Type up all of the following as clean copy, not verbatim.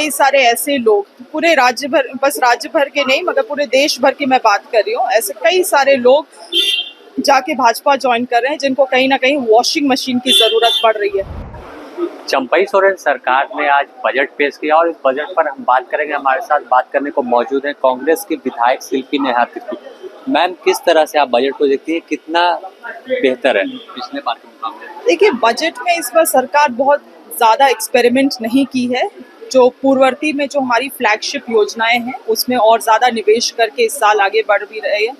कई सारे ऐसे लोग पूरे राज्य भर, बस राज्य भर के नहीं मगर पूरे देश भर की मैं बात कर रही हूँ, ऐसे कई सारे लोग जाके भाजपा ज्वाइन कर रहे हैं जिनको कहीं ना कहीं वॉशिंग मशीन की जरूरत पड़ रही है। चंपई सोरेन सरकार ने आज बजट पेश किया और इस बजट पर हम बात करेंगे। हमारे साथ बात करने को मौजूद है कांग्रेस की विधायक शिल्पी नेहा तिर्की। मैम, किस तरह से आप बजट को देखती हैं, कितना बेहतर है पिछले बार के मुकाबले? देखिए, बजट में इस बार सरकार बहुत ज़्यादा एक्सपेरिमेंट नहीं की है। जो पूर्ववर्ती में जो हमारी फ्लैगशिप योजनाएं हैं उसमें और ज़्यादा निवेश करके इस साल आगे बढ़ भी रहे हैं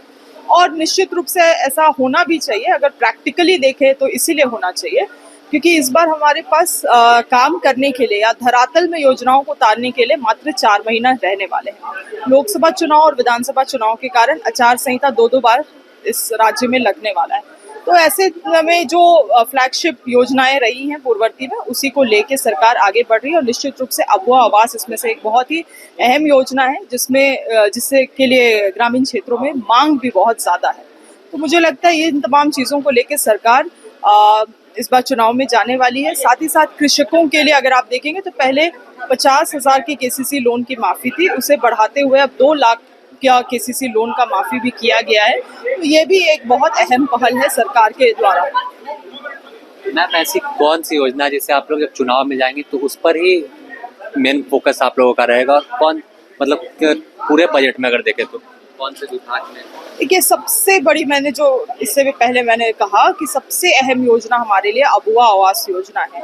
और निश्चित रूप से ऐसा होना भी चाहिए। अगर प्रैक्टिकली देखें तो इसीलिए होना चाहिए क्योंकि इस बार हमारे पास काम करने के लिए या धरातल में योजनाओं को उतारने के लिए मात्र 4 महीना रहने वाले हैं। लोकसभा चुनाव और विधानसभा चुनाव के कारण आचार संहिता दो बार इस राज्य में लगने वाला है। तो ऐसे में जो फ्लैगशिप योजनाएं रही हैं पूर्ववर्ती में, उसी को लेके सरकार आगे बढ़ रही है और निश्चित रूप से अबुआ आवास इसमें से एक बहुत ही अहम योजना है जिससे के लिए ग्रामीण क्षेत्रों में मांग भी बहुत ज़्यादा है। तो मुझे लगता है ये इन तमाम चीज़ों को लेके सरकार इस बार चुनाव में जाने वाली है। साथ ही साथ कृषकों के लिए अगर आप देखेंगे तो पहले 50,000 की केसीसी लोन की माफ़ी थी, उसे बढ़ाते हुए अब 2 लाख क्या केसीसी लोन का माफ़ी भी किया गया है। तो ये भी एक बहुत अहम पहल है सरकार के द्वारा। मैम, ऐसी कौन सी योजना जिससे आप लोग जब चुनाव में जाएंगे तो उस पर ही मेन फोकस आप लोगों का रहेगा और कौन, मतलब पूरे बजट में अगर देखें तो कौन से विभाग में? देखिए, सबसे बड़ी मैंने जो इससे भी पहले मैंने कहा कि सबसे अहम योजना हमारे लिए अबुआ आवास योजना है।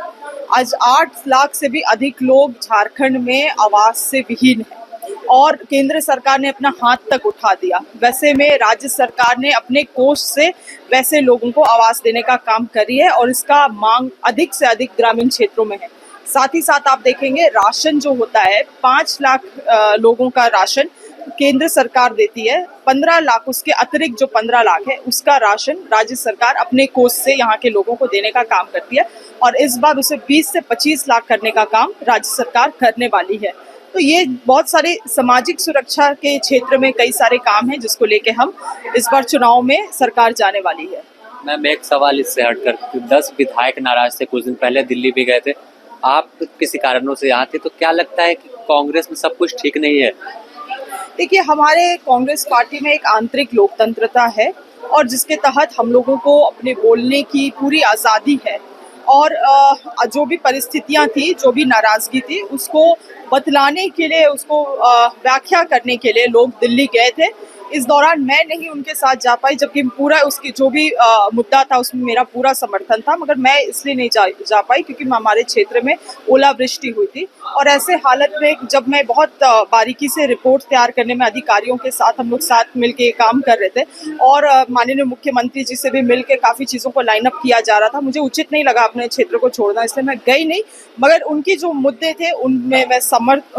आज 8 लाख से भी अधिक लोग झारखंड में आवास से विहीन हैं और केंद्र सरकार ने अपना हाथ तक उठा दिया। वैसे में राज्य सरकार ने अपने कोष से वैसे लोगों को आवास देने का काम करी है और इसका मांग अधिक से अधिक ग्रामीण क्षेत्रों में है। साथ ही साथ आप देखेंगे राशन जो होता है 5 लाख लोगों का राशन केंद्र सरकार देती है। 15 लाख, उसके अतिरिक्त जो 15 लाख है उसका राशन राज्य सरकार अपने कोष से यहाँ के लोगों को देने का काम करती है और इस बार उसे 20 से 25 लाख करने का काम राज्य सरकार करने वाली है। तो ये बहुत सारे सामाजिक सुरक्षा के क्षेत्र में कई सारे काम हैं जिसको लेके हम इस बार चुनाव में सरकार जाने वाली है। मैम, एक सवाल इससे हटकर 10 विधायक नाराज थे, कुछ दिन पहले दिल्ली भी गए थे, आप किसी कारणों से यहाँ थे, तो क्या लगता है कि कांग्रेस में सब कुछ ठीक नहीं है? देखिए, हमारे कांग्रेस पार्टी में एक आंतरिक लोकतंत्रता है और जिसके तहत हम लोगों को अपने बोलने की पूरी आज़ादी है और जो भी परिस्थितियां थी, जो भी नाराज़गी थी, उसको बतलाने के लिए, उसको व्याख्या करने के लिए लोग दिल्ली गए थे। इस दौरान मैं नहीं उनके साथ जा पाई, जबकि पूरा उसकी जो भी मुद्दा था उसमें मेरा पूरा समर्थन था, मगर मैं इसलिए नहीं जा पाई क्योंकि हमारे क्षेत्र में ओलावृष्टि हुई थी और ऐसे हालत में जब मैं बहुत बारीकी से रिपोर्ट तैयार करने में अधिकारियों के साथ हम लोग साथ मिलके काम कर रहे थे और माननीय मुख्यमंत्री जी से भी मिलके काफ़ी चीज़ों को लाइन अप किया जा रहा था। मुझे उचित नहीं लगा अपने क्षेत्र को छोड़ना, इसलिए मैं गई नहीं, मगर उनके जो मुद्दे थे उनमें मैं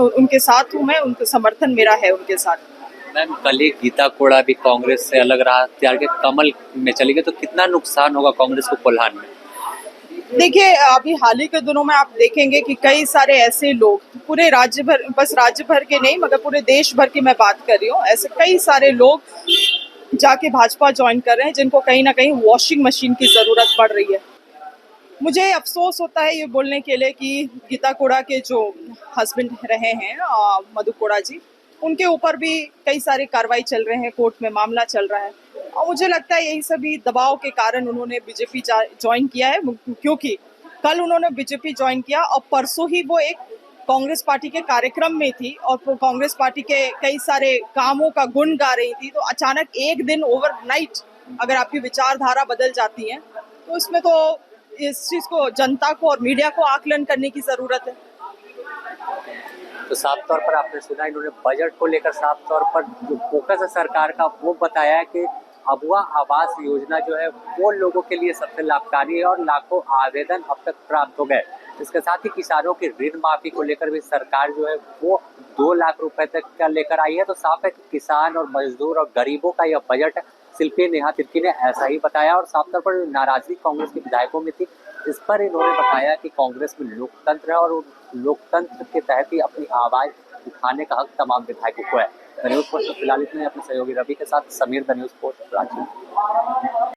उनके साथ हूँ, मैं उनका समर्थन मेरा है उनके साथ। मैम, कल ही गीता कोड़ा भी कांग्रेस से अलग रहा, त्यार के कमल में चली गई, तो कितना नुकसान होगा कांग्रेस को कोल्हान में? देखिए, अभी हाल ही के दिनों में आप देखेंगे कि कई सारे ऐसे लोग पूरे राज्य भर, बस राज्य भर के नहीं मगर पूरे देश भर की मैं बात कर रही हूँ, ऐसे कई सारे लोग जाके भाजपा ज्वाइन कर रहे हैं जिनको कहीं ना कहीं वॉशिंग मशीन की ज़रूरत पड़ रही है। मुझे अफसोस होता है ये बोलने के लिए कि गीता कोड़ा के जो हस्बैंड रहे हैं मधु कोड़ा जी, उनके ऊपर भी कई सारी कार्रवाई चल रहे हैं, कोर्ट में मामला चल रहा है और मुझे लगता है यही सभी दबाव के कारण उन्होंने बीजेपी ज्वाइन किया है, क्योंकि कल उन्होंने बीजेपी ज्वाइन किया और परसों ही वो एक कांग्रेस पार्टी के कार्यक्रम में थी और वो कांग्रेस पार्टी के कई सारे कामों का गुण गा रही थी। तो अचानक एक दिन ओवरनाइट अगर आपकी विचारधारा बदल जाती है तो इसमें तो इस चीज को जनता को और मीडिया को आकलन करने की जरूरत है। तो साफ तौर पर आपने सुना, इन्होंने बजट को लेकर साफ तौर पर जो फोकस है सरकार का वो बताया है कि अबुआ आवास योजना जो है वो लोगों के लिए सबसे लाभकारी है और लाखों आवेदन अब तक प्राप्त हो गए। इसके साथ ही किसानों की ऋण माफी को लेकर भी सरकार जो है वो 2 लाख रुपए तक का लेकर आई है। तो साफ है कि किसान और मजदूर और गरीबों का यह बजट है। शिल्पी नेहा तिर्की ने ऐसा ही बताया और साफ तौर पर नाराजगी कांग्रेस के विधायकों में थी, इस पर इन्होंने बताया कि कांग्रेस में लोकतंत्र है और लोकतंत्र के तहत ही अपनी आवाज उठाने का हक तमाम विधायकों को है। द न्यूज़ पोस्ट फिलहाल इतने, अपने सहयोगी रवि के साथ Sameer, the news post Ranchi.